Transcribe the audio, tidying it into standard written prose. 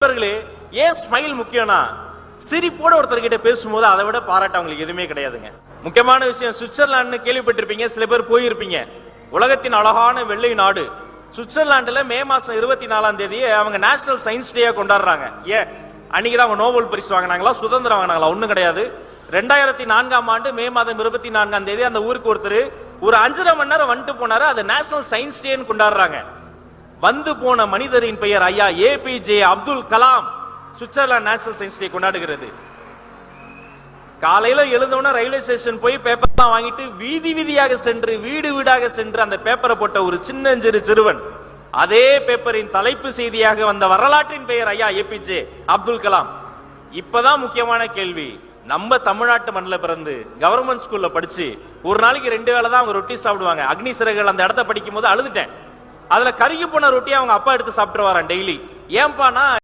நண்பர்களே, ஏன் ஸ்மைல் முக்கியம்னா சிரிப்போட ஒருத்தர்கிட்ட பேசும்போது அதை விட பாராட்ட அவங்களுக்கு எதுவுமே கிடையாதுங்க. முக்கியமான விஷயம், சுவிட்சர்லாந்து கேள்விப்பட்டிருப்பீங்க, சில பேர் போயிருப்பீங்க. உலகத்தின் அழகான வெள்ளை நாடு சுவிட்சர்லாந்துல மே மாசம் 24 அவங்க நேஷனல் சயின்ஸ் டே கொண்டாடுறாங்க. ஏன் அன்னைக்குதான் அவங்க நோபல் பரிசு வாங்கினாங்களா, சுதந்திரம் வாங்கினாங்களா? ஒண்ணும் கிடையாது. 2004 மே மாதம் 24 அந்த ஊருக்கு ஒருத்தர் ஒரு 5.5 மணி நேரம் வந்துட்டு போனாரு. அது நேஷனல் சயின்ஸ் டே கொண்டாடுறாங்க. வந்து போன மனிதரின் பெயர் ஐயா APJ Abdul Kalam. Switzerland national science day கொண்டாடுகிறது. காலையில எழுந்தவுடனே ரயில்வே ஸ்டேஷன் போய் பேப்பர்லாம் வாங்கிட்டு வீதி வீதியாக சென்று வீடு வீடாக சென்று அந்த பேப்பரை போட்ட ஒரு சின்னஞ்சிறு சிறுவன், அதே பேப்பரின் தலைப்பு செய்தியாக வந்த வரலாற்றின் பெயர் ஐயா ஏபிஜே அப்துல் கலாம். இப்பதான் முக்கியமான கேள்வி, நம்ம தமிழ்நாட்டு மண்ணில் பிறந்து கவர்மெண்ட் ஸ்கூல்ல படிச்சு ஒரு நாளைக்கு 2 வேளை தான் அவங்க ரொட்டி சாப்பிடுவாங்க. அக்னி சிறகுகள் அந்த இடத்த படிக்கும் போது அழுதுட்டேன். அதுல கருகி போன ரொட்டி அவங்க அப்பா எடுத்து சாப்பிட்டு வரான் டெய்லி. ஏன்பானா